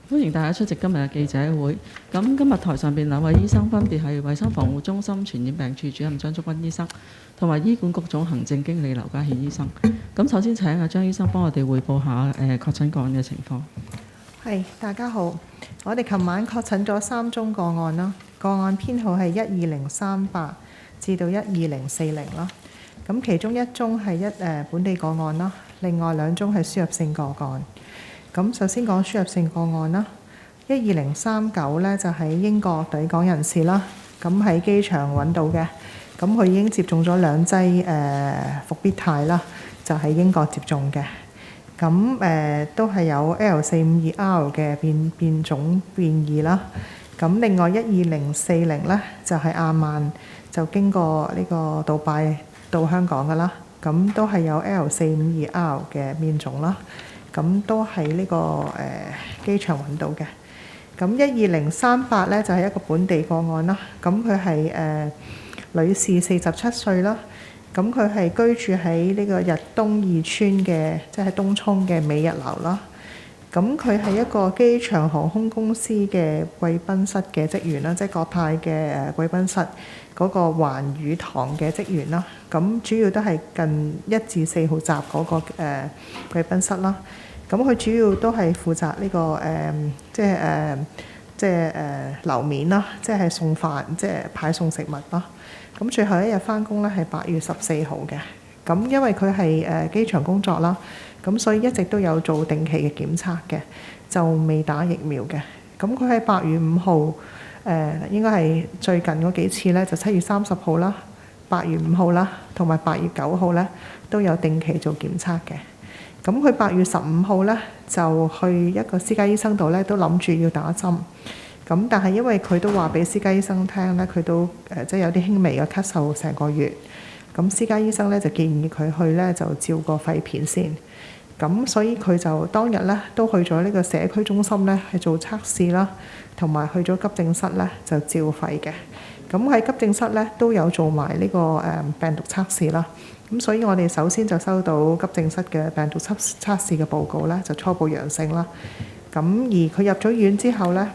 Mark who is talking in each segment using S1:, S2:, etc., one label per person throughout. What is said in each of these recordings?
S1: 歡迎大家出席今日嘅記者會。咁今日台上邊兩位醫生分別係衛生防護中心傳染病處主任張竹君醫生，同埋醫管局總行政經理劉家獻醫生。咁首先請阿張醫生幫我哋匯報下確診個案嘅情況。
S2: 係，大家好。我哋琴晚確診咗3宗個案啦，個案編號係12038至到12040啦。咁其中1宗係本地個案啦，另外2宗係輸入性個案。咁首先講輸入性個案啦，12039咧就係英國抵港人士啦，咁喺機場揾到嘅，咁佢已經接種咗2劑復必泰啦，就喺英國接種嘅。咁都係有 L452R 嘅變種變異啦。咁另外12040咧就係亞曼，就經過呢個杜拜到香港噶啦，咁都係有 L452R 嘅變種啦。咁都喺呢個機場揾到嘅。咁12038咧就係一個本地個案啦。咁佢係女士47歲啦。咁佢係居住喺呢個日東2村嘅，即係東涌嘅美日樓啦。咁佢係一個機場航空公司嘅貴賓室嘅職員啦，即係國泰嘅貴賓室嗰個環宇堂嘅職員啦。咁主要都係近1至4號閘嗰個貴賓室啦。咁佢主要都係負責呢個樓面啦，即係送飯，即係派送食物啦。咁最後1日返工咧係8月14號嘅。咁因為佢係機場工作啦，咁所以一直都有做定期嘅檢測嘅，就未打疫苗嘅。咁佢喺8月5號應該係最近嗰幾次咧，就7月30號啦、8月5號啦，同埋8月9號咧都有定期做檢測嘅。咁佢8月15號咧就去一個私家醫生度咧，都諗住要打針。咁但係因為佢都話俾私家醫生聽咧，佢都即係有啲輕微嘅咳嗽成個月。咁私家醫生咧就建議佢去咧就照個肺片先。咁所以佢就當日咧都去咗呢個社區中心咧係做測試啦，同埋去咗急症室咧就照肺嘅。咁喺急症室咧都有做埋呢個病毒測試啦。咁所以我哋首先就收到急症室嘅病毒測試嘅報告咧，就初步陽性啦。咁而佢入咗院之後咧，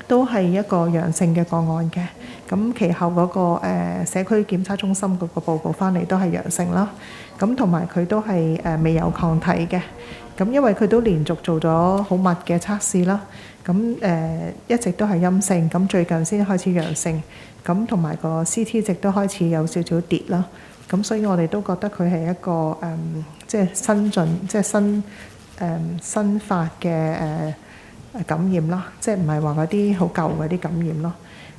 S2: 都係一個陽性嘅個案嘅。咁其後嗰個社區檢測中心嗰個報告翻嚟都係陽性啦。咁同埋佢都係未有抗體嘅。咁因為佢都連續做咗好密嘅測試啦。咁一直都係陰性，咁最近先開始陽性。咁同埋個 CT 值都開始有少少跌啦。咁所以我哋都覺得佢係一個即係新發嘅感染啦，即係唔係話嗰啲好舊嗰啲感染咯。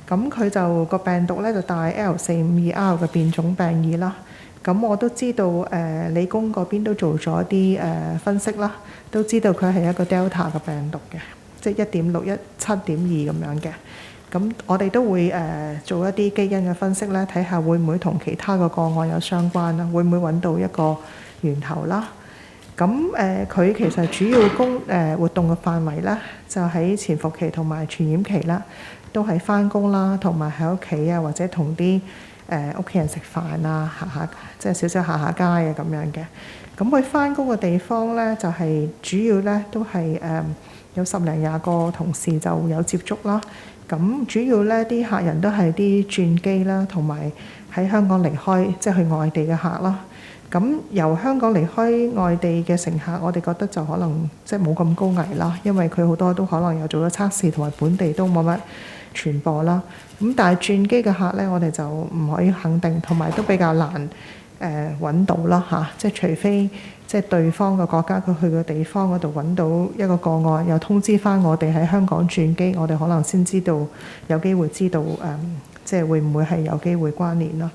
S2: 咁佢就個病毒咧就帶 L452R 嘅變種病異啦。咁我都知道理工嗰邊都做咗啲分析啦，都知道佢係一個 Delta 嘅病毒嘅，即係1.6、7.2咁樣嘅。咁我哋都會做一啲基因嘅分析咧，睇下會唔會同其他嘅個案有相關啦，會唔會揾到一個源頭啦。咁佢其實主要活動嘅範圍咧，就喺潛伏期同埋傳染期啦，都係返工啦，同埋喺屋企啊，或者同啲屋企人食飯啊，行下即係少少行下街啊咁樣嘅。咁佢返工嘅地方咧，就係主要咧都係有10零20個同事就有接觸啦。咁主要咧啲客人都係啲轉機啦，同埋喺香港離開即係去外地嘅客啦。咁由香港離開外地嘅乘客，我哋覺得就可能即係冇咁高危啦，因為佢好多都可能有做咗測試，同埋本地都冇乜傳播啦。咁但係轉機嘅客咧，我哋就唔可以肯定，同埋都比較難揾到啦嚇。即係除非即係對方嘅國家佢去嘅地方嗰度揾到一個個案，又通知翻我哋喺香港轉機，我哋可能先知道有機會知道即係會唔會係有機會關聯咯。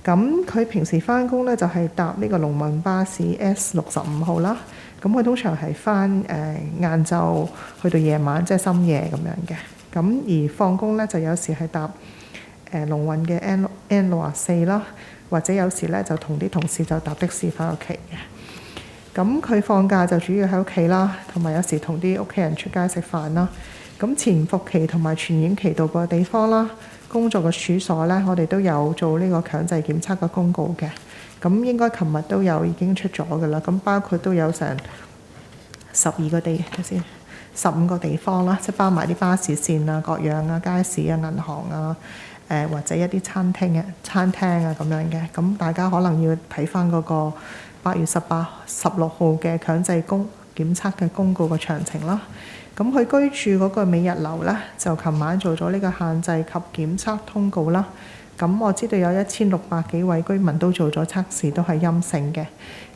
S2: 咁佢平時返工咧就係搭呢個龍運巴士 S65號啦。咁佢通常係返晏晝去到夜晚，即係深夜咁樣嘅。咁而放工咧就有時係搭龍運嘅 N64啦，或者有時咧就同啲同事就搭的士返屋企嘅。咁佢放假就主要喺屋企啦，同埋有時同啲屋企人出街食飯啦。咁潛伏期同埋傳染期到個地方啦，工作嘅處所咧，我哋都有做呢個強制檢測嘅公告嘅。咁應該琴日都有已經出咗㗎啦。咁包括都有成12個地15個地方啦，即係包埋啲巴士線啊、各樣啊、街市啊、銀行啊。或者一啲餐廳啊咁樣嘅，咁大家可能要睇翻嗰個8月18、16號嘅強制檢測嘅公告個詳情啦。咁佢居住嗰個美日樓咧，就琴晚做咗呢個限制及檢測通告啦。咁我知道有1600幾位居民都做咗測試，都係陰性嘅。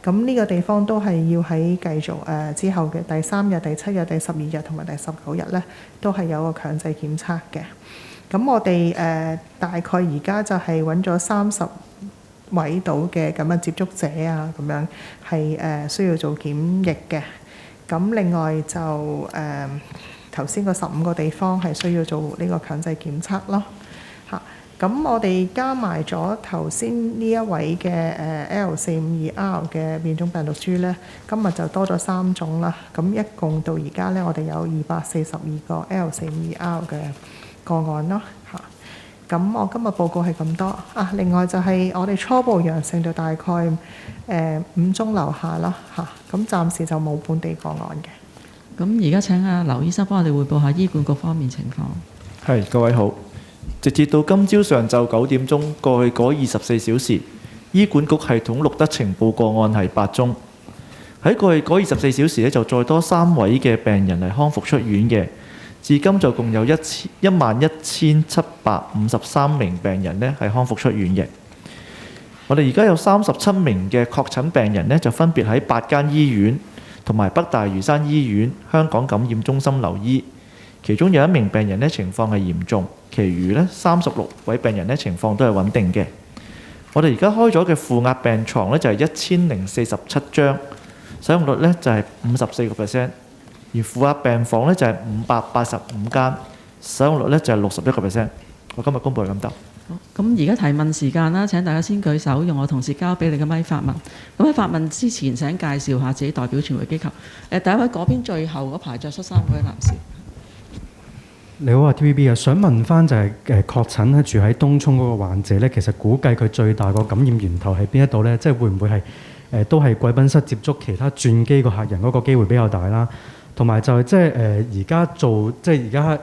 S2: 咁呢個地方都係要喺繼續之後嘅第3日、第7日、第12日同埋第19日咧，都係有個強制檢測嘅。咁我哋大概而家就係揾咗30位到嘅咁嘅接觸者啊，咁樣係需要做檢疫嘅。咁另外就頭先個15個地方係需要做呢個強制檢測咯。嚇，咁我哋加埋咗頭先呢一位嘅L452R 嘅變種病毒株咧，今日就多咗3種啦。咁一共到而家咧，我哋有242個 L452R 嘅個案咯嚇。咁我今日報告係咁多啊。另外就係我哋初步陽性就大概5宗樓下啦嚇。咁暫時就冇本地個案嘅。
S1: 咁而家請阿劉醫生幫我哋匯報下醫管局方面情況。
S3: 係，各位好。直至到今朝上晝9點鐘，過去嗰24小時，醫管局系統錄得呈報個案係8宗。喺過去嗰24小時咧，就再多3位嘅病人係康復出院嘅。至今就共有11753名病人呢係康復出院嘅。我哋而家有37名嘅確診病人呢，就分別喺8間醫院同埋北大嶼山醫院香港感染中心留醫。其中有1名病人呢情況係嚴重，其餘呢36位病人呢情況都係穩定嘅。我哋而家開咗嘅負壓病床呢，就係1047張，使用率呢就係54%。而負壓病房咧就係585間，使用率咧就係61%。我今日公佈係咁多。
S1: 好，咁而家提問時間啦，請大家先舉手，用我同事交俾你嘅咪發問。咁喺發問之前，請介紹下自己代表傳媒機構。第一位嗰邊最後嗰排着恤衫嗰位男士。
S4: 你好啊 TVB 啊，想問翻就係確診咧住喺東涌嗰個患者咧，其實估計佢最大個感染源頭係邊一度咧？即係會唔會係都係貴賓室接觸其他轉機個客人嗰個機會比較大啦？同埋就係即係而家做即係而家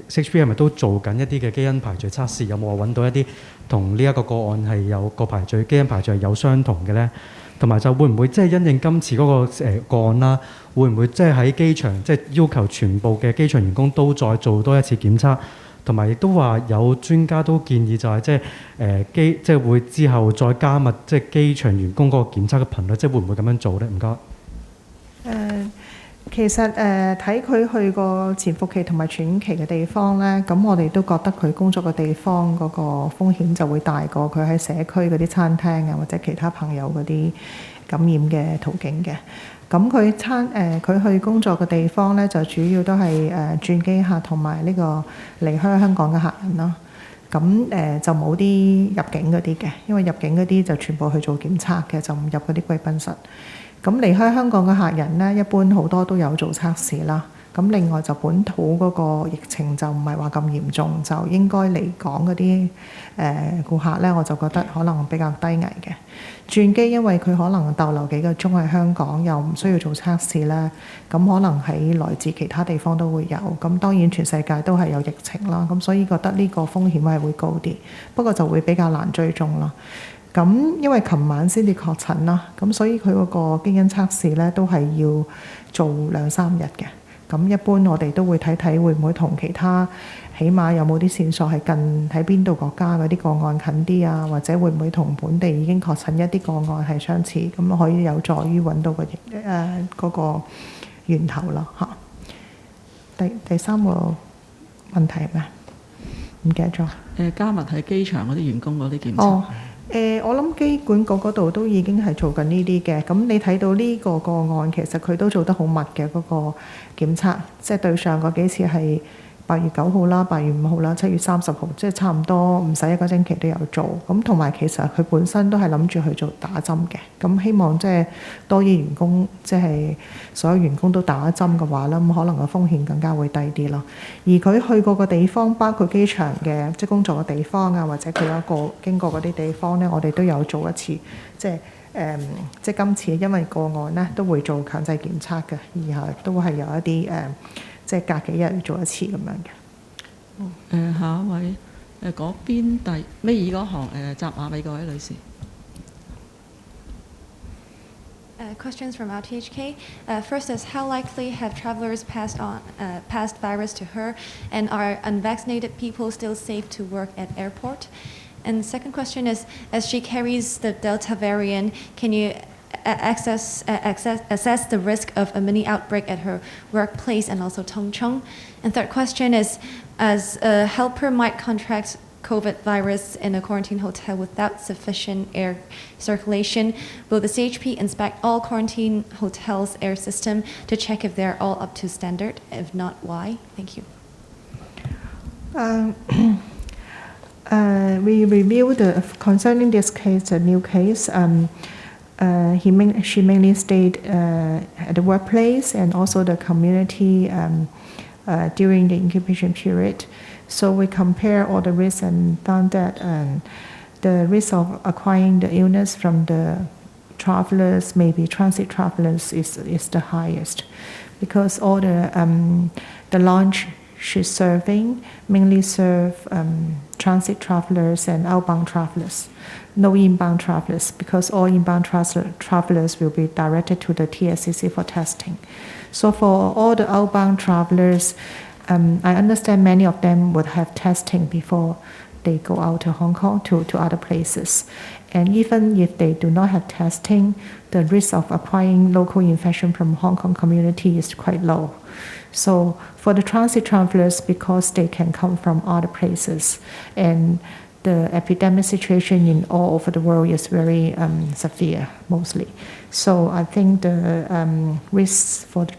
S4: CHP 係咪都做緊一啲嘅基因排序測試？有冇話揾到一啲同呢一個個案係有個排序基因排序係有相同嘅咧？同埋就會唔會即係因應今次嗰個個案啦？會唔會即係喺機場即係要求全部嘅機場員工都再做多一次檢測？同埋亦都話有專家都建議就係即係即係會之後再加密即係機場員工嗰個檢測嘅頻率，即係會唔會咁樣做咧？唔該。
S2: 其實睇佢去個潛伏期同埋傳染期嘅地方咧，咁我哋都覺得佢工作嘅地方嗰個風險就會大過佢喺社區嗰啲餐廳啊或者其他朋友嗰啲感染嘅途徑嘅。咁佢去工作嘅地方咧，就主要都係轉機客同埋呢個離開香港嘅客人啦。咁就冇啲入境嗰啲嘅，因為入境嗰啲就全部去做檢測嘅，就唔入嗰啲貴賓室。咁離開香港嘅客人呢，一般好多都有做測試啦。咁另外就本土嗰個疫情就唔係話咁嚴重，就應該嚟港嗰啲顧客呢，我就覺得可能比較低危嘅。轉機因為佢可能逗留幾個鐘喺香港，又唔需要做測試啦，咁可能喺來自其他地方都會有。咁當然全世界都係有疫情啦，咁所以覺得呢個風險係會高啲，不過就會比較難追蹤啦。咁因為琴晚先至確診啦，咁所以佢嗰個基因測試咧都係要做2-3日嘅。咁一般我哋都會睇睇會唔會同其他起碼有冇啲線索係近喺邊度國家嗰啲個案近啲啊，或者會唔會同本地已經確診一啲個案係相似，咁可以有助於揾到嗰個源頭咯嚇。第三個問題係咩？唔記得咗。
S1: 加密喺機場嗰啲員工嗰啲檢測。
S2: 我諗機管局嗰度都已經係做緊呢啲嘅。咁你睇到呢個案，其實佢都做得好密嘅嗰個檢測，即係對上嗰幾次係8月9號啦、8月5號啦、7月30號，即係差唔多唔使1個星期都有做。咁同埋其實佢本身都係諗住去做打針嘅。咁希望即係多啲員工，即係所有員工都打針嘅話啦，咁可能個風險更加會低啲咯。而佢去過嘅地方，包括機場嘅即係工作嘅地方啊，或者佢有一個經過嗰啲地方咧，我哋都有做一次，即係今次因為個案咧都會做強制檢測嘅，然後都係有一啲即係隔幾日要做一次咁樣嘅。
S1: 下一位嗰邊第尾二嗰行閘馬尾嗰位女士。
S5: Questions from our THK. First is, how likely have travelers passed virus to her, and are unvaccinated people still safe to work at airport? And second question is, as she carries the Delta variant, can you assess the risk of a mini outbreak at her workplace and also Tongcheng? And third question is, as a helper might contract COVID virus in a quarantine hotel without sufficient air circulation, will the CHP inspect all quarantine hotels' air system to check if they're all up to standard? If not, why? Thank you.
S2: We reviewed concerning this case, a new case. She mainly stayed at the workplace and also the community during the incubation period. So we compare all the risks and found that the risk of acquiring the illness from the travelers, maybe transit travelers, is the highest, because all the lounge she's serving mainly serve transit travelers and outbound travelers, no inbound travelers, because all inbound travelers will be directed to the TSCC for testing. So for all the outbound travelers, I understand many of them would have testing before they go out to Hong Kong to other places. And even if they do not have testing, the risk of acquiring local infection from Hong Kong community is quite low. So for the transit travelers, because they can come from other places, and the epidemic situation in all over the world is very severe, mostly. So I think the risks for the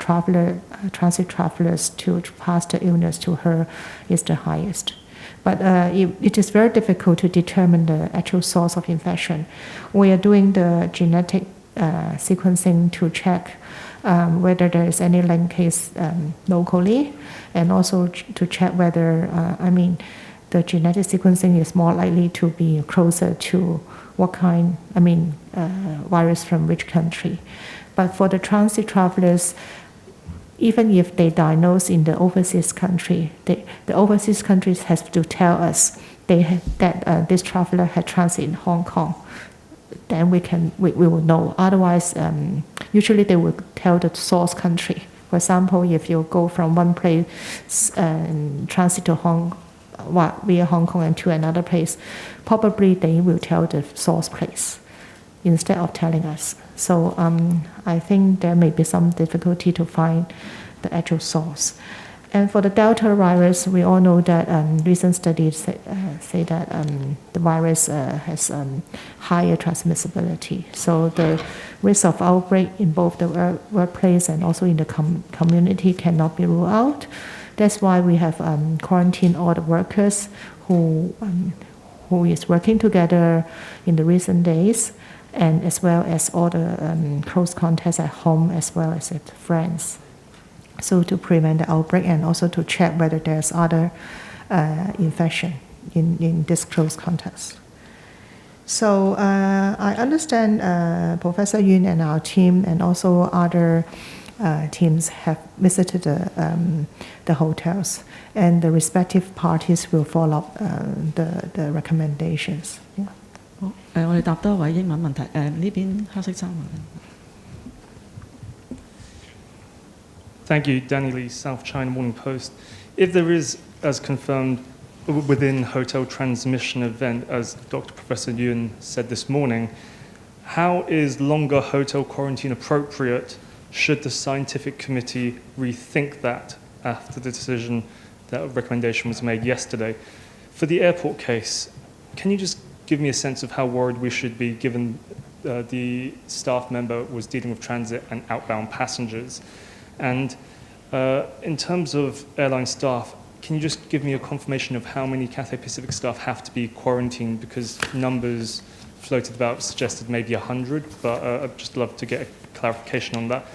S2: transit travelers to pass the illness to her is the highest. But it is very difficult to determine the actual source of infection. We are doing the genetic sequencing to check whether there is any linkage locally, and also to check whether, the genetic sequencing is more likely to be closer to what kind, virus from which country. But for the transit travelers, even if they diagnose in the overseas country, the overseas countries has to tell us that this traveler had transit in Hong Kong. Then we will know. Otherwise, usually they will tell the source country. For example, if you go from one place and transit to via Hong Kong and to another place, probably they will tell the source place instead of telling us. So I think there may be some difficulty to find the actual source. And for the Delta virus, we all know that recent studies say that the virus has higher transmissibility. So the risk of outbreak in both the workplace and also in the community cannot be ruled out. That's why we have quarantined all the workers who is working together in the recent days, and as well as all the close contacts at home as well as at friends. So to prevent the outbreak and also to check whether there's other infection in this close context. So I understand Professor Yun and our team and also other teams have visited the hotels, and the respective parties will follow up the recommendations. Yeah.
S1: 好，我哋答多一位英文問題。呢邊黑色衫。
S6: Thank you, Danny Lee, South China Morning Post. If there is, as confirmed, within hotel transmission event, as Dr. Professor Yun said this morning, how is longer hotel quarantine appropriate? Should the scientific committee rethink that after the decision, that recommendation was made yesterday? For the airport case, can you just give me a sense of how worried we should be given the staff member was dealing with transit and outbound passengers? And in terms of airline staff, can you just give me a confirmation of how many Cathay Pacific staff have to be quarantined? Because numbers floated about suggested maybe 100, but I'd just love to get a clarification on that.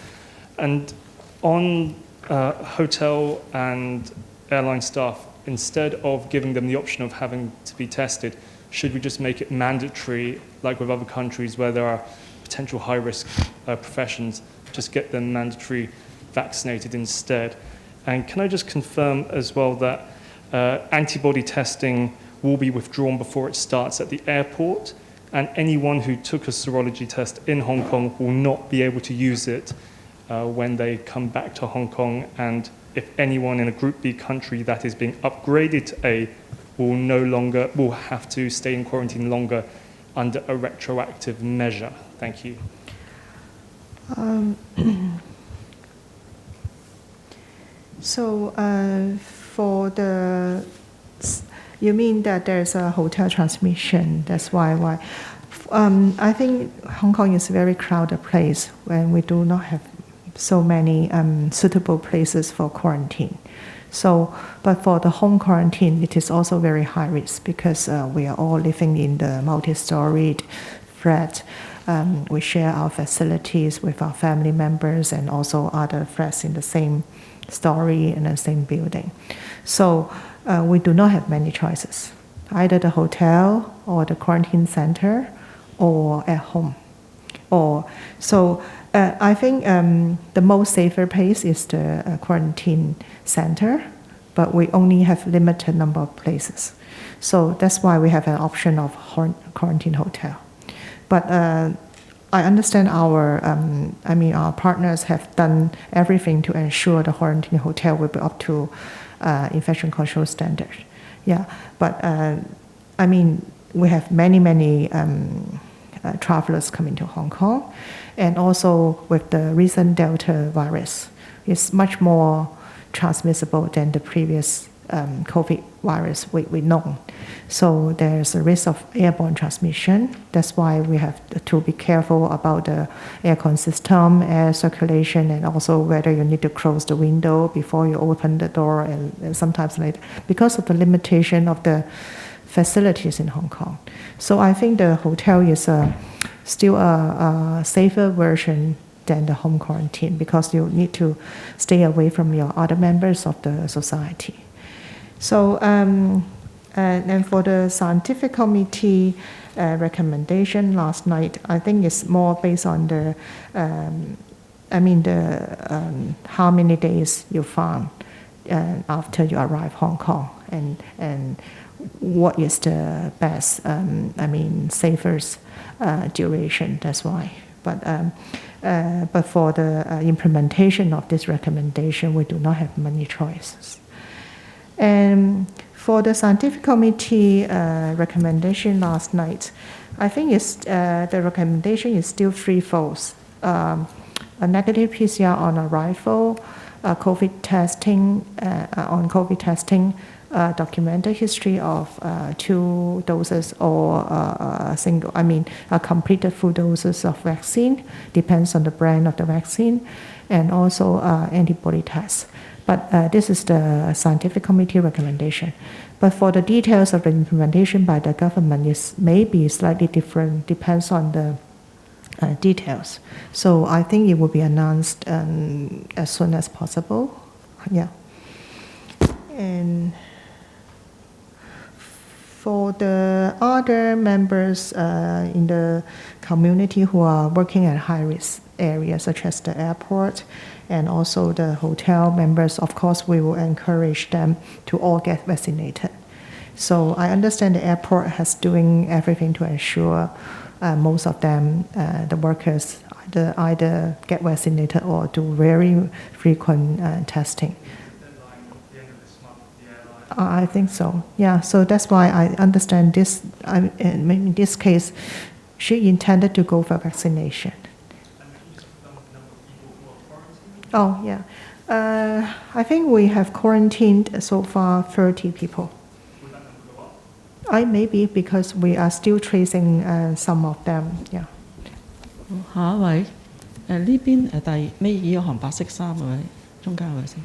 S6: And on hotel and airline staff, instead of giving them the option of having to be tested, should we just make it mandatory, like with other countries where there are potential high-risk professions, just get them mandatory vaccinated instead? And can I just confirm as well that antibody testing will be withdrawn before it starts at the airport, and anyone who took a serology test in Hong Kong will not be able to use it when they come back to Hong Kong, and if anyone in a Group B country that is being upgraded to A will have to stay in quarantine longer under a retroactive measure. Thank you.
S2: So for the, you mean that there's a hotel transmission? That's why. I think Hong Kong is a very crowded place when we do not have so many suitable places for quarantine. So, but for the home quarantine, it is also very high risk because we are all living in the multi-storied flat. We share our facilities with our family members and also other flats in the same story in the same building. So we do not have many choices, either the hotel or the quarantine center or at home. I think the most safer place is the quarantine center, but we only have limited number of places. So that's why we have an option of quarantine hotel. But I understand our partners have done everything to ensure the quarantine hotel will be up to infection control standard. Yeah, but we have many travelers coming to Hong Kong, and also with the recent Delta virus, it's much more transmissible than the previous COVID virus we know. So there's a risk of airborne transmission. That's why we have to be careful about the aircon system, air circulation, and also whether you need to close the window before you open the door, and sometimes later, because of the limitation of the facilities in Hong Kong. So I think the hotel is still a safer version than the home quarantine because you need to stay away from your other members of the society. So and for the scientific committee recommendation last night, I think it's more based on the how many days you found after you arrive Hong Kong, and what is the best safest duration. That's why. But for the implementation of this recommendation, we do not have many choices. And for the scientific committee recommendation last night, I think the recommendation is still threefold. A negative PCR on arrival, COVID testing, documented history of 2 doses or a completed full doses of vaccine, depends on the brand of the vaccine, and also antibody tests. But this is the scientific committee recommendation. But for the details of the implementation by the government, it may be slightly different, depends on the details. So I think it will be announced as soon as possible. Yeah. And for the other members in the community who are working at high-risk areas such as the airport and also the hotel members, of course, we will encourage them to all get vaccinated. So I understand the airport has doing everything to ensure most of them, the workers, either get vaccinated or do very frequent testing. I think so. Yeah. So that's why I understand this. In this case, she intended to go for vaccination. Oh yeah. I think we have quarantined so far 30 people. Maybe because we are still tracing some of them. Yeah.
S1: 下一位，呢邊第尾二嗰行白色衫嗰位，中間嗰位先。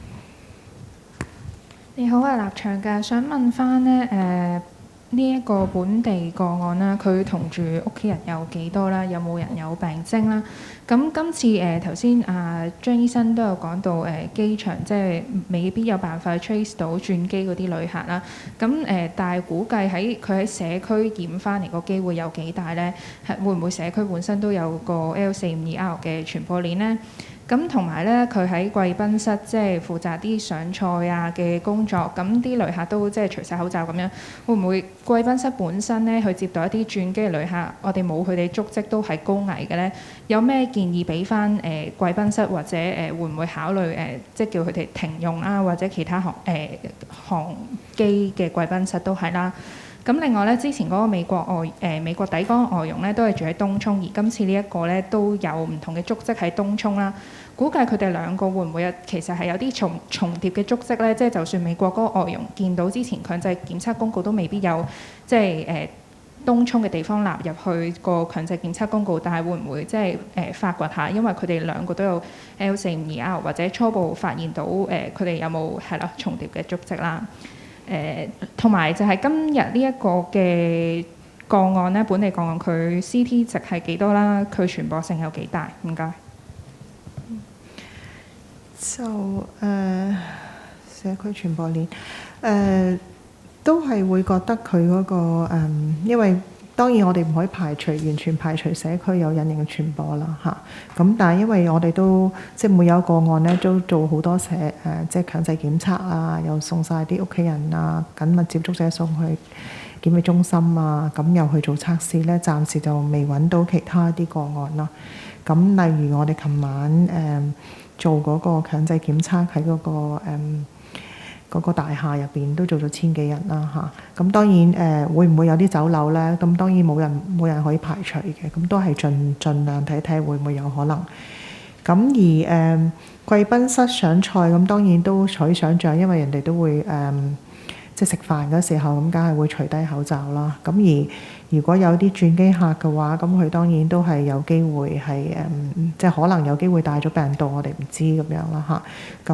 S7: 你好啊，立場嘅，想問翻呢呢一個本地個案啦，佢同住屋企人有幾多啦？有冇人有病徵啦？咁今次頭先張醫生都有講到機場即係未必有辦法 trace 到轉機嗰啲旅客啦。咁但係估計佢喺社區染翻嚟個機會有幾大呢？係會唔會社區本身都有個 L452R 嘅傳播鏈呢？咁同埋咧，佢喺貴賓室即係負責啲上菜嘅工作，咁啲旅客都即係除晒口罩咁樣，會唔會貴賓室本身咧去接待一啲轉機旅客，我哋冇佢哋足跡都係高危嘅咧？有咩建議俾翻貴賓室或者會唔會考慮即係叫佢哋停用啊，或者其他航機嘅貴賓室都係啦。咁另外咧，之前嗰個美國抵港外傭咧，都係住喺東涌，而今次呢一個咧都有唔同嘅足跡喺東涌啦。估計佢哋兩個會唔會其實係有啲重疊嘅足跡咧？即係就算美國嗰個外傭見到之前強制檢測公告，都未必有即係東涌嘅地方納入去個強制檢測公告，但係會唔會即係發掘下？因為佢哋兩個都有 L452R， 或者初步發現到佢哋有冇重疊嘅足跡啦。同埋就係今日呢一個嘅個案咧，本地個案佢 CT 值係幾多啦？佢傳播性有幾大？唔該。
S2: 就社區傳播鏈都係會覺得佢嗰個因為當然我哋唔可以完全排除社區有隱形嘅傳播啦嚇。咁但係因為我哋都即係每有個案咧，都做好多即係強制檢測啊，又送晒啲屋企人啊、緊密接觸者送去檢疫中心啊，咁又去做測試咧，暫時就未揾到其他啲個案咯。咁例如我哋琴晚做嗰個強制檢測喺嗰個大廈入邊都做咗1000幾人啦嚇。咁當然會唔會有啲走漏咧？咁當然冇人可以排除嘅，咁都係盡量睇睇會唔會有可能。咁而貴賓室上菜咁當然都可以想像，因為人哋都會即係食飯嗰時候咁，梗係會除低口罩啦。咁而如果有啲轉機客嘅話，咁佢當然都係有機會係即係可能有機會帶咗病毒，我哋唔知咁樣啦嚇。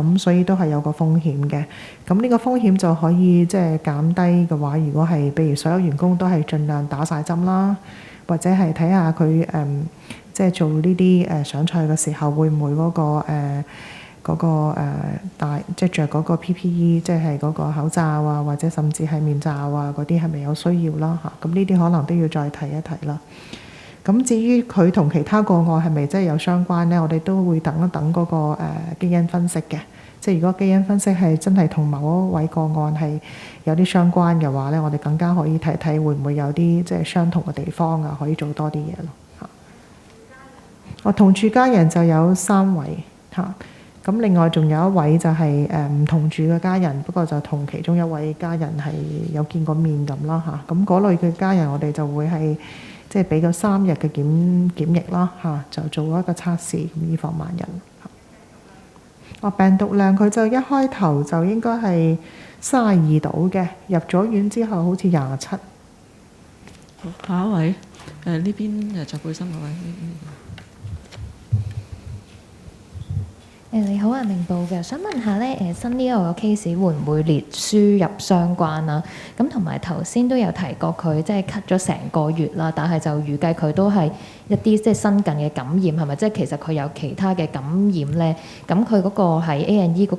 S2: 咁所以都係有個風險嘅。咁呢個風險就可以即係減低嘅話，如果係譬如所有員工都係盡量打晒針啦，或者係睇下佢即係做呢啲上菜嘅時候，會唔會嗰個即係着嗰個 PPE， 即係嗰個口罩啊，或者甚至係面罩啊嗰啲係咪有需要啦嚇？咁呢啲可能都要再睇一睇啦。咁至於佢同其他個案係咪真係有相關呢？我哋都會等一等嗰個基因分析嘅。即係如果基因分析係真係同某一位個案係有啲相關嘅話呢，我哋更加可以睇睇會唔會有啲即係相同嘅地方啊，可以做多啲嘢咯嚇。我同住家人就有3位嚇。咁另外仲有一位就係唔同住嘅家人，不過就同其中一位家人係有見過面咁啦嚇。咁嗰類嘅家人，我哋就會係即係俾個3日嘅檢疫啦嚇，就做一個測試，咁以防萬一。病毒量佢就一開頭就應該係32度嘅，入咗院之後好似27。
S1: 好，下一位呢邊就背心嗰位。
S8: 你好啊，明報嘅，想問下咧，新呢一個 case 會唔會列輸入相關啦？咁同埋頭先都有提過佢即係咳咗成個月啦，但係就預計佢都係一啲即係新近嘅感染，係咪？即係其實佢有其他嘅感染咧？咁佢嗰個係 A&E 嗰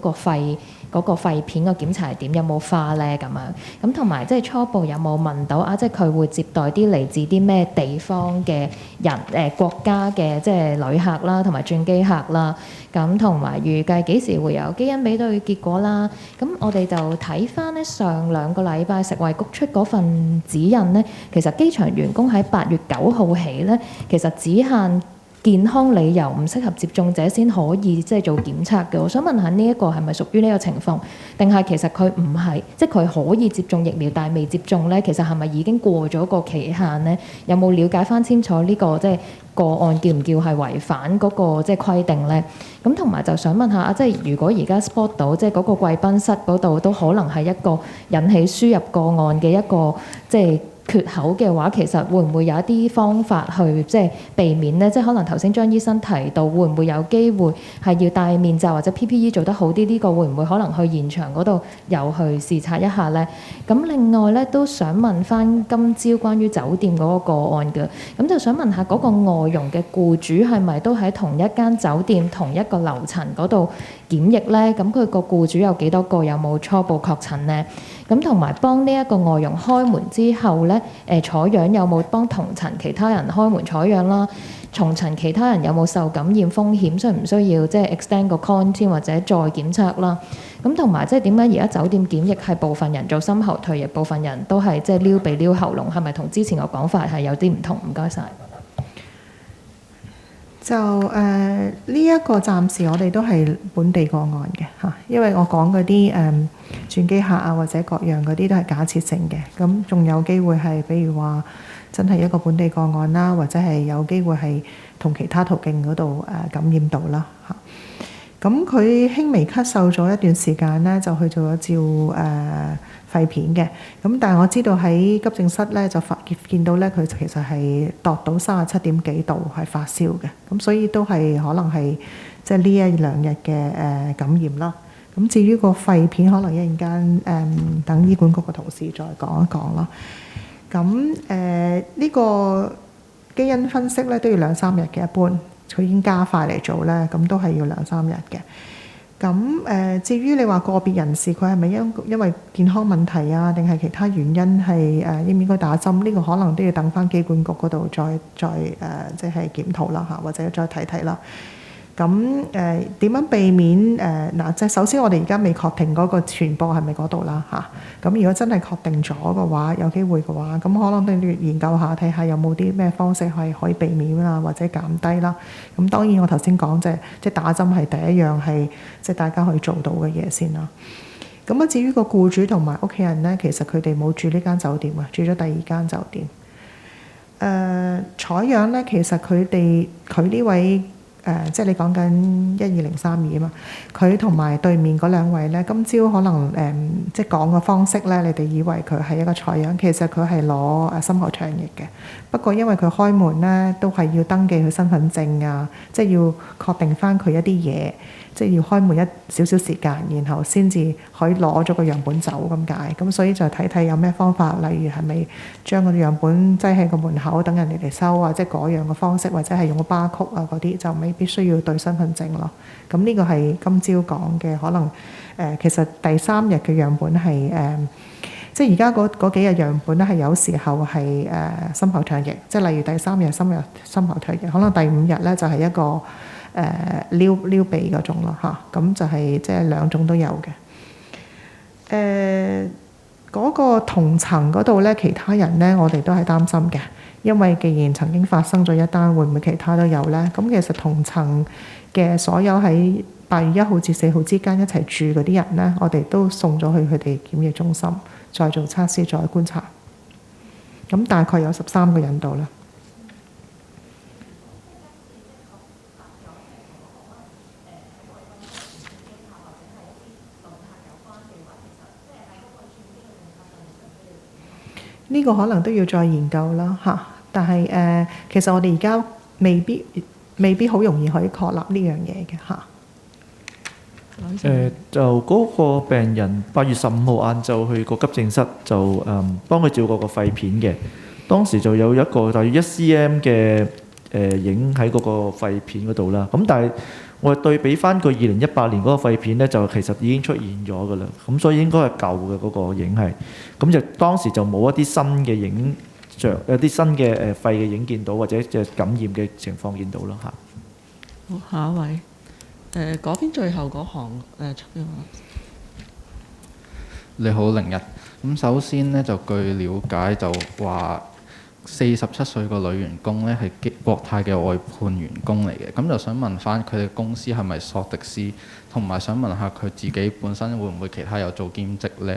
S8: 個肺片個檢查係點？有冇花咧咁樣？咁同埋即係初步有冇問到啊？即係佢會接待啲嚟自啲咩地方嘅人國家嘅即係旅客啦，同埋轉機客啦。咁同埋預計幾時會有基因比對結果啦？咁我哋就睇翻咧上2個禮拜食衞局出嗰份指引咧，其實機場員工喺8月9號起咧，其實只限健康理由唔適合接種者先可以即係做檢測嘅。我想問下呢一個係咪屬於呢個情況，定係其實佢唔係，即係佢可以接種疫苗但係未接種咧？其實係咪已經過咗個期限咧？有冇了解翻清楚呢個即係個案叫唔叫係違反嗰個即係規定咧？咁同埋就想問下即係如果而家 spot 到即係嗰個貴賓室嗰度都可能係一個引起輸入個案嘅一個即係缺口嘅話，其實會唔會有一啲方法去即係避免呢？即係可能頭先張醫生提到，會唔會有機會係要戴面罩或者 PPE 做得好啲？呢個會唔會可能去現場嗰度又去視察一下呢？咁另外咧都想問翻今朝關於酒店嗰個個案嘅，咁就想問下嗰個外傭嘅僱主係咪都喺同一間酒店同一個樓層嗰度檢疫呢？咁佢個僱主有幾多個？有冇初步確診呢？咁同埋幫呢一個外傭開門之後咧，採樣有冇幫同層其他人開門採樣啦？同層其他人有冇受感染風險？需唔需要即係 extend 個 quarantine 或者再檢測啦？咁同埋即係點解而家酒店檢疫係部分人做深喉唾液，部分人都係即係撩鼻撩喉嚨，係咪同之前個講法係有啲唔同？唔該晒。
S2: 就呢一個暫時我哋都係本地個案嘅嚇，因為我講嗰啲轉機客啊或者各樣嗰啲都係假設性嘅，咁仲有機會係比如話真係一個本地個案啦，或者係有機會係同其他途徑嗰度感染到啦嚇。咁佢輕微咳嗽咗一段時間咧，就去做咗照肺片嘅。咁但係我知道喺急症室咧就見到咧佢其實係度到37點幾度係發燒嘅。咁所以都係可能係即係呢一兩日嘅感染啦。咁至於個肺片，可能一陣間等醫管局嘅同事再講一講啦。咁呢個基因分析咧都要2-3日嘅一般。佢已經加快嚟做咧，咁都係要2-3日嘅。咁至於你話個別人士佢係咪因為健康問題啊，定係其他原因係應唔應該打針？呢個可能都要等翻機管局嗰度再即係檢討啦嚇，或者再睇睇啦。咁點樣避免嗱？即係首先我哋而家未確定嗰個傳播係咪嗰度啦嚇。咁如果真係確定咗嘅話，有機會嘅話，咁可能都要研究下睇下有冇啲咩方式係可以避免啊，或者減低啦。咁當然我頭先講即係打針係第一樣係即係大家可以做到嘅嘢先啦。咁啊至於個僱主同埋屋企人咧，其實佢哋冇住呢間酒店啊，住咗第二間酒店。採樣咧，其實佢呢位。即係你講緊12032啊嘛，佢同埋對面嗰兩位咧，今朝可能即係講嘅方式咧，你哋以為佢係一個採樣，其實佢係攞深喉唾液嘅。不過因為佢開門咧，都係要登記佢身份證啊，即係要確定翻佢一啲嘢，即係要開門少少時間，然後先至可以攞咗個樣本走咁解。咁所以就睇睇有咩方法，例如係咪將個樣本擠喺個門口等人哋嚟收啊，即係嗰樣嘅方式，或者係用個巴曲啊嗰啲，就未必需要對身份證咯。咁呢個係今朝講嘅，可能其實第3日嘅樣本係即係而家嗰幾日樣本咧係有時候係深喉唾液，即係例如第3日深喉唾液，可能第5日咧就係一個撩鼻嗰種咯嚇，咁就係即係兩種都有嘅。嗰個同層嗰度咧，其他人咧我哋都係擔心嘅，因為既然曾經發生咗一單，會唔會其他都有咧？咁其實同層嘅所有喺8月1號至4號之間一齊住嗰啲人咧，我哋都送咗去佢哋檢疫中心，再做測試，再觀察。咁大概有13個人度啦。呢個可能都要再研究啦嚇，但係其實我哋而家未必好容易可以確立呢樣嘢嘅嚇。
S3: 就嗰個病人8月15號晏晝去個急症室就幫佢照過個肺片嘅，當時就有一個大約1cm 嘅影喺嗰個肺片嗰度啦。咁但係我哋對比翻佢2018年嗰個肺片咧，就其實已經出現咗噶啦。咁所以應該係舊嘅嗰個影係，咁就當時就冇一啲新嘅影像，有啲新嘅肺嘅影見到，或者即係感染嘅情況見到啦嚇。
S1: 好，下一位嗰邊最後嗰行出嘅話。
S9: 你好，01。咁首先呢，就據了解就話47歲個女員工咧係國泰嘅外判員工嚟嘅，咁就想問翻佢哋公司係咪索迪斯，同埋想問下佢自己本身會唔會其他有做兼職呢？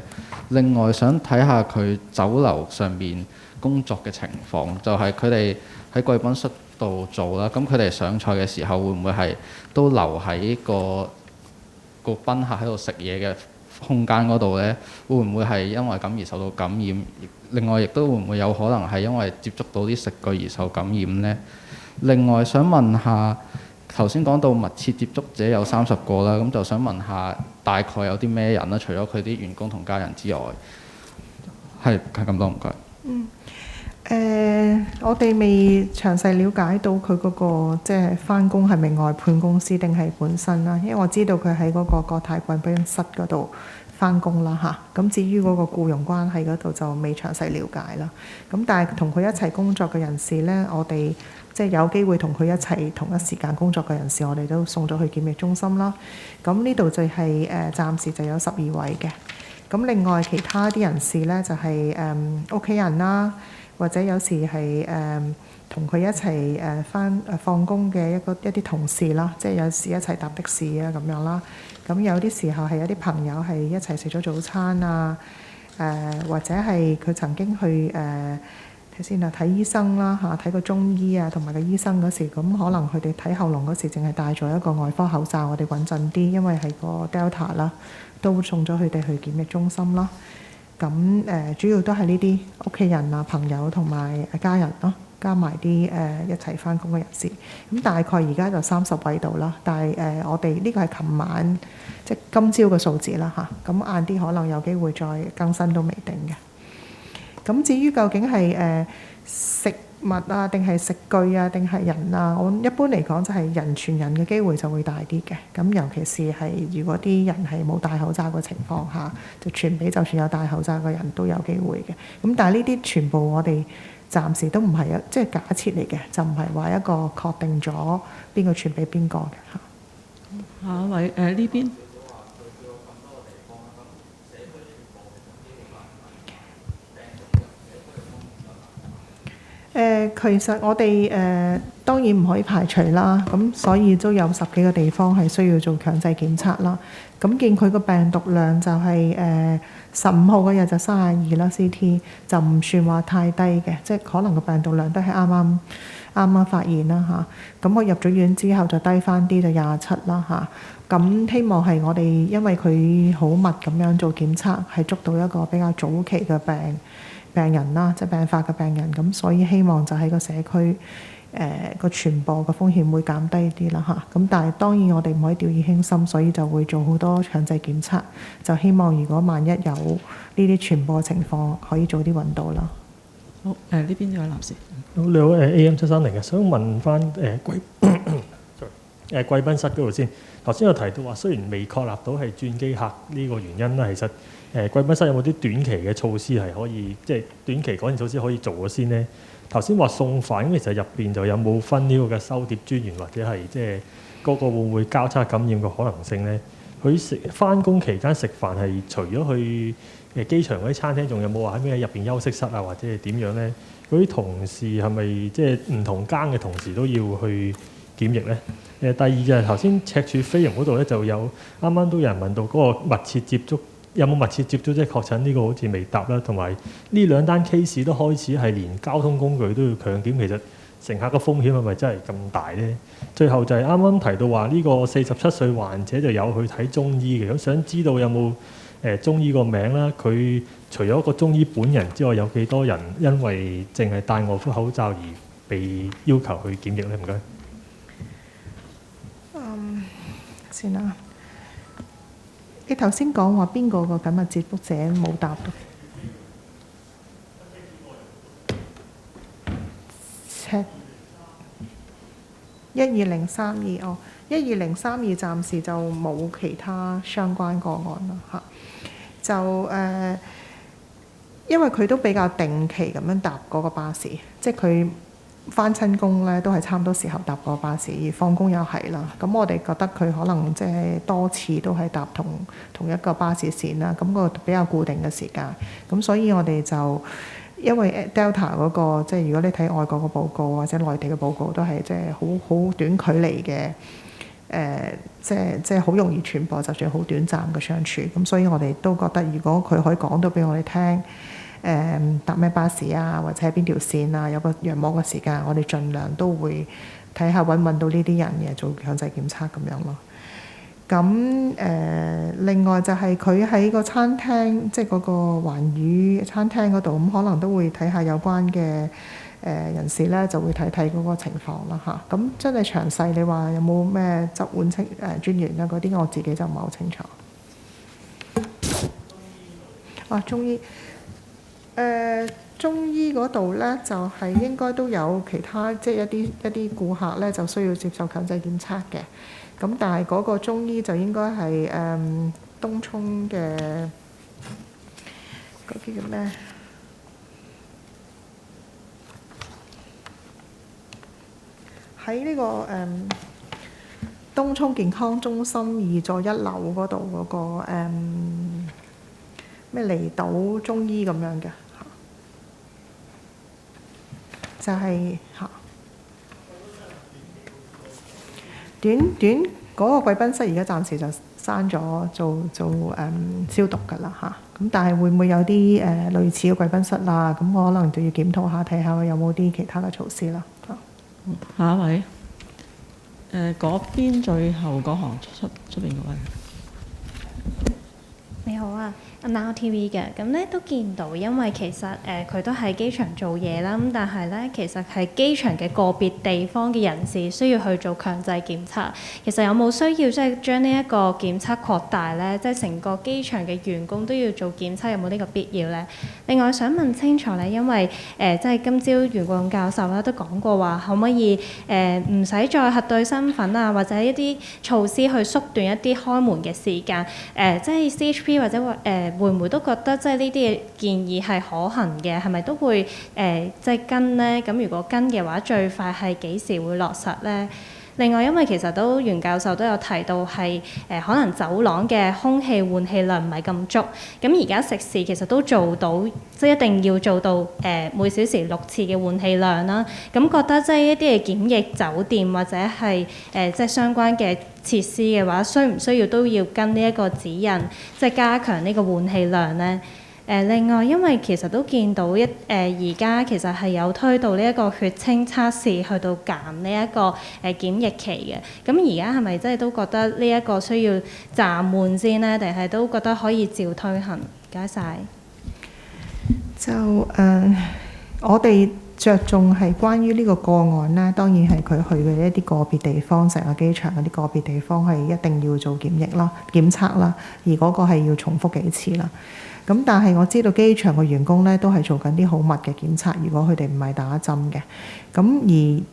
S9: 另外想睇下佢酒樓上面工作嘅情況，就係佢哋喺貴賓室度做啦，咁佢哋上菜嘅時候會唔會係都留喺個賓客喺度食嘢嘅空間嗰度呢，會唔會係因為咁而受到感染？另外亦都會唔會有可能係因為接觸到啲食具而受感染呢？另外想問下，頭先講到密切接觸者有30個啦，咁就想問下大概有啲咩人啦？除咗佢啲員工同家人之外，係咁多，唔該。
S2: 我哋未詳細了解到佢嗰個即係返工係咪外判公司定係本身啦，因為我知道佢喺嗰個國泰貴賓室嗰度返工啦嚇。咁至於嗰個僱傭關係嗰度就未詳細了解啦。咁但係同佢一齊工作嘅人士呢，我哋即係有機會同佢一齊同一時間工作嘅人士，我哋都送咗去檢疫中心啦。咁呢度就係暫時就有12位嘅。咁另外其他啲人士呢，就係屋企人啦。或者有時係同佢一齊放工嘅一啲同事啦，即係有時一齊搭的士啊咁樣啦。咁有啲時候係有啲朋友係一齊食咗早餐啊，或者係佢曾經去睇先啊睇醫生啦嚇，睇個中醫啊，同埋個醫生嗰時，咁可能佢哋睇喉嚨嗰時淨係戴咗一個外科口罩，我哋穩陣啲，因為係個 Delta 啦，都送咗佢哋去檢疫中心啦。咁主要都係呢啲屋企人啊、朋友同埋家人咯，加埋啲一齊返工嘅人士。咁大概而家就30位度啦，但係我哋呢個係琴晚即係今朝嘅數字啦嚇。咁晏啲可能有機會再更新都未定嘅。咁至於究竟係食物啊，定係食具啊，定係人啊？我一般嚟講就係人傳人嘅機會就會大啲嘅。咁尤其是係如果啲人係冇戴口罩嘅情況下，就傳俾就算有戴口罩嘅人都有機會嘅。咁但係呢啲全部我哋暫時都唔係即係假設嚟嘅，就唔係話一個確定咗邊個傳俾邊個嘅嚇。
S1: 下一位呢邊。
S2: 其實我哋當然唔可以排除啦，咁所以都有10幾個地方係需要做強制檢測啦。咁見佢個病毒量就係15號嗰日就32啦 CT， 就唔算話太低嘅，即係可能個病毒量都係啱啱發現啦嚇。咁我入咗院之後就低返啲，就27啦嚇。咁希望係我哋因為佢好密咁樣做檢測，係捉到一個比較早期嘅病人啦，即係病發嘅病人，咁所以希望就喺個社區個傳播嘅風險會減低啲啦嚇。咁但係當然我哋唔可以掉以輕心，所以就會做好多強制檢測，就希望如果萬一有呢啲傳播情況，可以早啲揾到啦。
S1: 好，呢邊有位男士。
S10: 好，你好，AM730嘅，想問翻貴賓室嗰度先。頭先有提到話，雖然未確立到係轉機客呢個原因啦，其實貴賓室有冇啲短期嘅措施係可以，即係短期改善措施可以做咗先呢？頭先話送飯，咁其實入邊就有冇分呢個嘅收碟專員或者係即係嗰個會唔會交叉感染嘅可能性呢？佢返工期間食飯係除咗去機場嗰啲餐廳，仲有冇話喺咩入邊休息室啊，或者係點樣呢？嗰啲同事係咪即係唔同間嘅同事都要去檢疫呢？第二就係頭先赤柱飛龍嗰度咧，就有啱啱都有人問到嗰個密切接觸有冇密切接觸即係確診，呢個好似未答啦。同埋呢兩單 case 都開始係連交通工具都要強檢，其實乘客嘅風險係咪真係咁大呢？最後就係啱啱提到話呢個47歲患者就有去睇中醫嘅，咁想知道有冇中醫個名啦？佢除咗個中醫本人之外，有幾多人因為淨係戴外科口罩而被要求去檢疫呢？唔該。
S2: 先啦，你頭先講話邊個個緊密接觸者冇答到？check 12032哦，12032暫時就冇其他相關個案啦嚇。就因為佢都比較定期咁樣搭嗰個巴士，即係佢返親工咧都係差唔多時候搭個巴士，而放工又係啦。咁我哋覺得佢可能即係多次都係搭同一個巴士線啦。咁個比較固定嘅時間。咁所以我哋就因為 Delta 嗰個即係如果你睇外國嘅報告或者內地嘅報告，都係即係好短距離嘅即係好容易傳播，就算好短暫嘅相處。咁所以我哋都覺得，如果佢可以講到俾我哋聽。搭咩巴士啊，或者喺邊條線啊，有個陽膜嘅時間，我哋盡量都會睇下揾到呢啲人嘅做強制檢測咁樣咯。咁另外就係佢喺個餐廳，即係嗰個環宇餐廳嗰度，咁可能都會睇下有關嘅人士咧，就會睇睇嗰個情況啦嚇。咁真係詳細，你話有冇咩執碗專員啊嗰啲，我自己就唔係好清楚。中醫中醫嗰度咧，就係應該都有其他，即係一啲顧客咧就需要接受強制檢測嘅。咁但係嗰個中醫就應該係東涌嘅嗰啲叫咩？喺呢個東涌健康中心2座1樓嗰度嗰個咩離島中醫咁樣嘅，就係短嗰個貴賓室而家暫時就閂咗，做消毒㗎啦嚇。咁但係會唔會有啲類似嘅貴賓室啦？咁我可能就要檢討下，睇下有冇啲其他嘅措施啦。
S1: 下一位，嗰邊最後嗰行出邊嗰位。
S11: 你好啊，Now TV 嘅，咁咧都見到，因為其實佢都喺機場做嘢啦，咁但係咧其實係機場嘅個別地方嘅人士需要去做強制檢測，其實有冇需要即係將呢一個檢測擴大咧？即係成個機場嘅員工都要做檢測，有冇呢個必要咧？另外想問清楚咧，因為即係今朝袁國勇教授啦都講過話，可唔可以唔使再核對身份啊，或者一啲措施去縮短一啲開門嘅時間？即係 CHP 或者會唔會都覺得即係呢啲嘅建議係可行嘅？係咪都會即係跟呢？咁如果跟嘅話，最快係幾時會落實呢？另外，因為其實都袁教授都有提到係可能走廊嘅空氣換氣量唔係咁足，咁而家食肆其實都做到，即係一定要做到每小時6次嘅換氣量啦。咁覺得即係一啲嘅檢疫酒店或者係即係相關嘅設施嘅話，需唔需要都要跟呢一個指引，即係加強呢個換氣量呢？另外，因為其實都見到而家其實係有推到呢一個血清測試去到減呢一個檢疫期嘅。咁而家係咪真係都覺得呢一個需要暫緩先呢？定係都覺得可以照推行？唔該晒。
S2: 就我哋着重係關於呢個個案啦，當然係佢去嘅一啲個別地方，成個機場嗰啲個別地方係一定要做檢疫啦、檢測啦，而嗰個係要重複幾次啦。咁但係我知道機場嘅員工咧都係做緊啲好密嘅檢測，如果佢哋唔係打針嘅。咁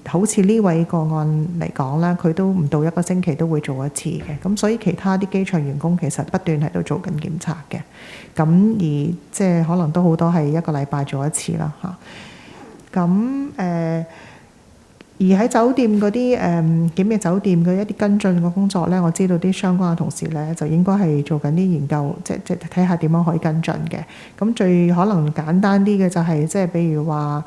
S2: 而好似呢位個案嚟講咧，佢都唔到1個星期都會做一次嘅。咁所以其他啲機場員工其實不斷喺度做緊檢測嘅。咁而即係可能都好多係1個禮拜做一次啦嚇。咁而喺酒店嗰啲檢疫酒店嘅一啲跟進嘅工作咧，我知道啲相關嘅同事咧就應該係做緊啲研究，即睇下點樣可以跟進嘅。咁最可能簡單啲嘅就係即係譬如話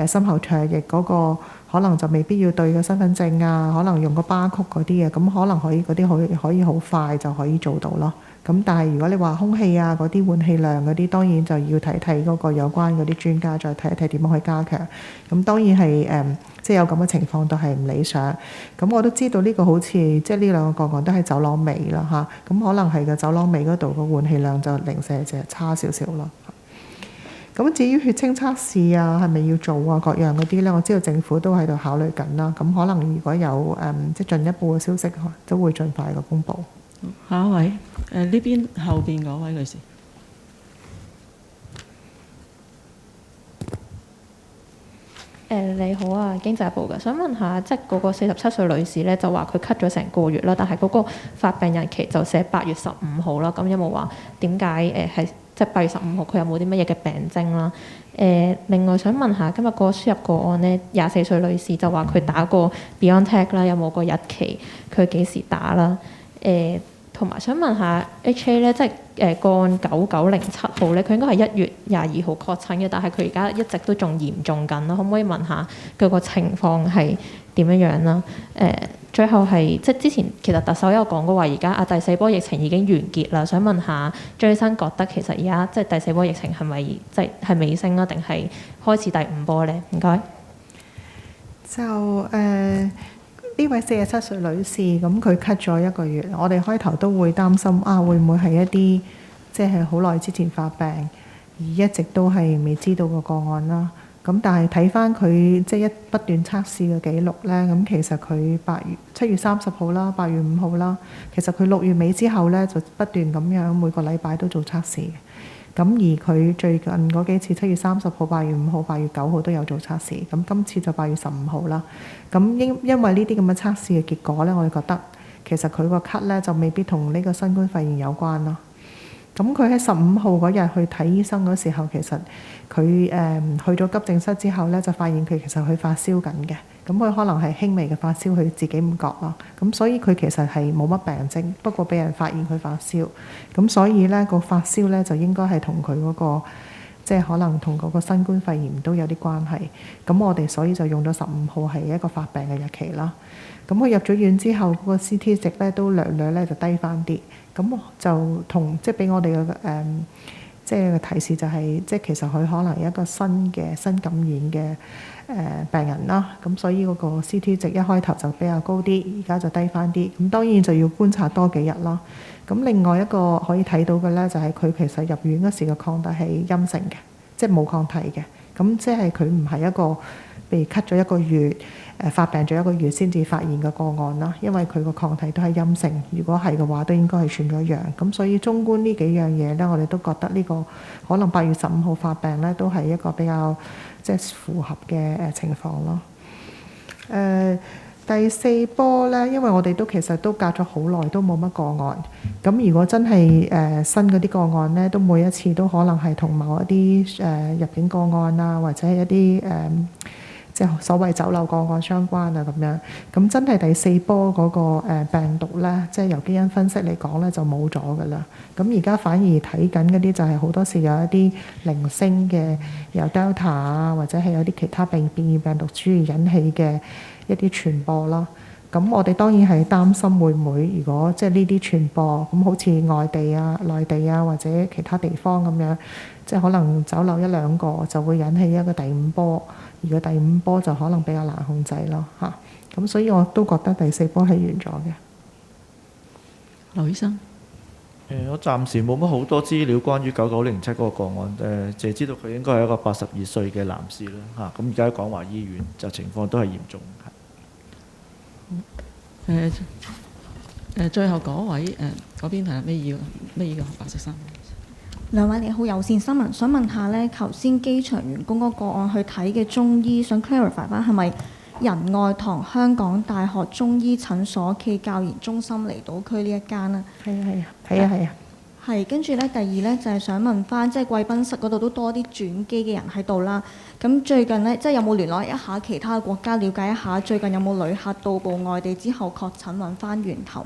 S2: 深喉唾液嗰個，可能就未必要對個身份證啊，可能用個巴曲嗰啲嘅，咁可能可以嗰啲可以好快就可以做到咯。咁但係如果你話空氣啊嗰啲換氣量嗰啲，當然就要睇睇嗰個有關嗰啲專家，再睇一睇點樣去加強。咁當然係即係有咁嘅情況都係唔理想。咁我都知道呢個好似即係呢兩個個案都係走廊尾啦嚇。咁可能係個走廊尾嗰度個換氣量就零舍就差少少咯。咁至於血清測試啊，係咪要做啊各樣嗰啲咧？我知道政府都喺度考慮緊啦。咁可能如果有即係進一步嘅消息，都會盡快個公佈。
S1: 下一位，呢邊後邊嗰位女士。
S8: 你好啊，經濟部嘅，想問下，即係嗰個47歲女士咧，就話佢咳咗成個月啦，但係嗰個發病日期就寫8月15號啦。咁有冇話點解係即係8月15號佢有冇啲乜嘢嘅病徵啦？另外想問下，今日個輸入個案呢，24歲女士就話佢打過 BioNTech 啦，有冇個日期？佢幾時打啦？同埋想問下 HA 咧，即係個案9907號咧，佢應該係1月22號確診嘅，但係佢而家一直都仲嚴重緊啦，可唔可以問下佢個情況係點樣樣啦？最後係即係之前其實特首有講過話，而家第4波疫情已經完結啦，想問下張醫生覺得其實而家即係第4波疫情係咪即係尾聲啊，定係開始第5波咧？唔該。
S2: 就呢位47歲女士，咁佢咳咗1個月，我哋開頭都會擔心會唔會係一啲即係好耐之前發病，而一直都係未知道個個案啦。咁但係睇翻佢即係不斷測試嘅記錄咧，咁其實佢7月30號啦、8月5號啦，其實佢6月尾之後咧就不斷咁樣每個禮拜都做測試嘅。咁而佢最近嗰幾次7月30號、8月5號、8月9號都有做測試，咁今次就8月15號啦。咁因為呢啲咁嘅測試嘅結果咧，我哋覺得其實佢個咳咧就未必同呢個新冠肺炎有關咯。咁佢喺15號嗰日去睇醫生嗰時候，其實佢去咗急症室之後咧，就發現佢其實佢發燒緊嘅。咁佢可能係輕微嘅發燒，佢自己唔覺咯。咁所以佢其實係冇乜病徵，不過俾人發現佢發燒。咁所以咧個發燒咧就應該係同佢嗰個即係可能同嗰個新冠肺炎都有啲關係。咁我哋所以就用咗15號係一個發病嘅日期啦。咁佢入咗院之後，嗰個 CT 值咧都略咧就低翻啲。咁就同即係俾我哋嘅即係提示就係，即係其實佢可能有一個新感染嘅病人啦。咁所以嗰個 CT 值一開頭就比較高啲，而家就低翻啲。咁當然就要觀察多幾日啦。咁另外一個可以睇到嘅咧，就係佢其實入院嗰時嘅抗體係陰性嘅，即係冇抗體嘅。咁即係佢唔係一個被咳咗1個月，發病咗1個月先至發現嘅個案啦。因為佢個抗體都係陰性，如果係嘅話，都應該係傳咗陽。咁所以綜觀呢幾樣嘢咧，我哋都覺得呢個可能8月15號發病咧，都係一個比較即係符合嘅情況咯。第4波咧，因為我哋都其實都隔咗好耐，都冇乜個案。咁如果真係新嗰啲個案咧，都每一次都可能係同某一啲入境個案啊，或者係一啲即係所謂走漏個案相關啊咁樣。咁真係第4波嗰個病毒咧，即係由基因分析嚟講咧，就冇咗㗎啦。咁而家反而睇緊嗰啲就係好多時有一啲零星嘅由 Delta 啊，或者係有啲其他變異病毒株引起嘅一啲傳播啦。咁我哋當然係擔心會唔會，如果即係呢啲傳播，咁好似外地啊、內地啊或者其他地方咁樣，即係可能走漏1-2個就會引起一個第5波，而個第5波就可能比較難控制咯嚇。咁所以我都覺得第4波係完咗嘅。
S1: 劉醫生，
S3: 我暫時冇乜好多資料關於9907嗰個個案，淨係知道佢應該係一個82歲嘅男士啦嚇。咁而家喺廣華醫院就情況都係嚴重。
S1: 最後嗰位嗰邊係咩個白色衫？
S12: 兩位你好，有線新聞想問下呢，頭先機場員工嗰個案去睇嘅中醫，想 clarify 翻係咪仁愛堂香港大學中醫診所暨教研中心離島區呢一間啊？
S2: 係啊。
S12: 係，跟住呢，第二呢，就係想問翻，即係貴賓室嗰度都多啲轉機嘅人喺度啦。咁最近呢，即係有冇聯絡一下其他國家，了解一下最近有冇旅客到埗外地之後確診揾翻源頭？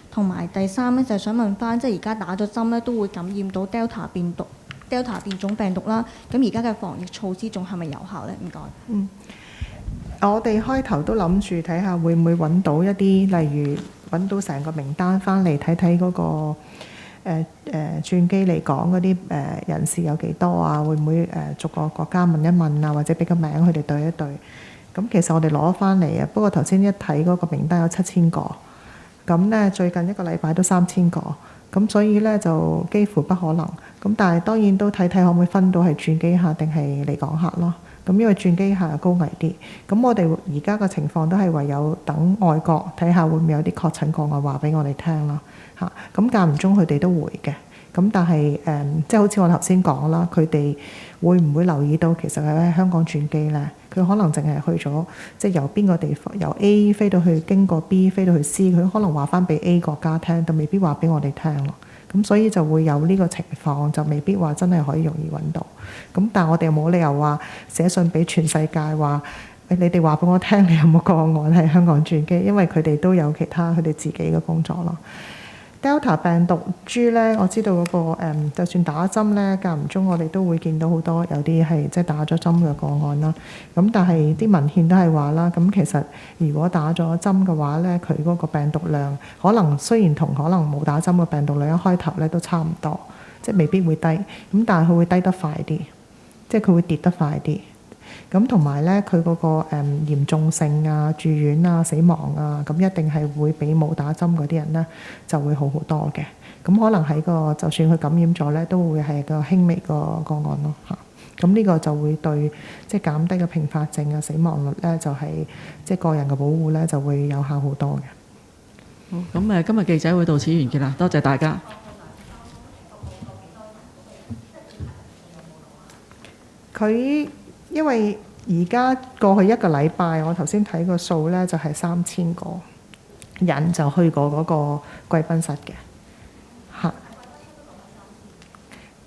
S12: 同埋第三呢，就係想問翻，即係而家打咗針呢，都會感染到 Delta 變種病毒啦。咁而家嘅防疫措施仲係咪有效呢？唔該。
S2: 我哋開頭都諗住睇下會唔會揾到一啲，例如揾到成個名單翻嚟睇睇嗰個轉機嚟講嗰啲人士有幾多啊？會唔會逐個國家問一問啊？或者俾個名佢哋對一對？咁其實我哋攞翻嚟啊，不過頭先一睇嗰個名單有7000個，咁呢最近一個禮拜都3000個，咁所以呢就幾乎不可能。咁但係當然都睇睇可唔可以分到係轉機客定係嚟港客咯。咁因為轉機客高危啲，咁我哋而家嘅情況都係唯有等外國睇下會唔會有啲確診個案話俾我哋聽啦嚇。咁間唔中佢哋都會嘅，咁但係即係好似我頭先講啦，佢哋會唔會留意到其實佢喺香港轉機呢？佢可能淨係去咗即係由邊個地方由 A 飛到去經過 B 飛到去 C， 佢可能話翻俾 A 國家聽，但未必話俾我哋聽咯。咁所以就會有呢個情況，就未必話真係可以容易揾到。咁但係我哋又冇理由話寫信俾全世界話，你哋話俾我聽，你有冇個案喺香港轉機？因為佢哋都有其他佢哋自己嘅工作咯。Delta 病毒株咧，我知道嗰個就算打針咧，間唔中我哋都會見到好多有啲係即係打咗針嘅個案啦。咁但係啲文獻都係話啦，咁其實如果打咗針嘅話咧，佢嗰個病毒量可能雖然同可能冇打針嘅病毒量一開頭咧都差唔多，即係未必會低。咁但係佢會低得快啲，即係佢會跌得快啲。咁同埋咧佢嗰個嚴重性啊、住院啊、死亡啊，咁一定係會比冇打針嗰啲人咧就會好好多嘅。咁可能喺個就算佢感染咗咧，都會係個輕微個案咯嚇。咁呢個就會對即係減低個併發症啊、死亡率咧，就係即係個人嘅保護咧就會有效好多嘅。
S1: 好，咁今日記者會到此完結啦，多謝大家。
S2: 佢因為而家過去一個禮拜，我頭先睇個數咧就係3000個人就去過嗰個貴賓室嘅嚇，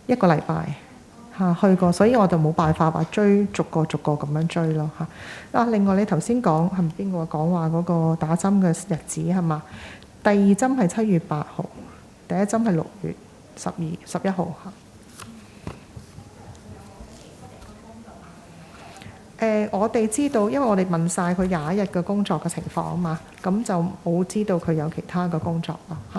S2: 一個禮拜嚇去過，所以我就冇辦法話追逐個咁樣追咯嚇。另外你頭先講係咪邊個講話嗰個打針嘅日子係嘛？第二針係7月8號，第一針係6月11號嚇。我哋知道，因為我哋問晒佢21日嘅工作嘅情況啊嘛，咁就冇知道佢有其他嘅工作咯。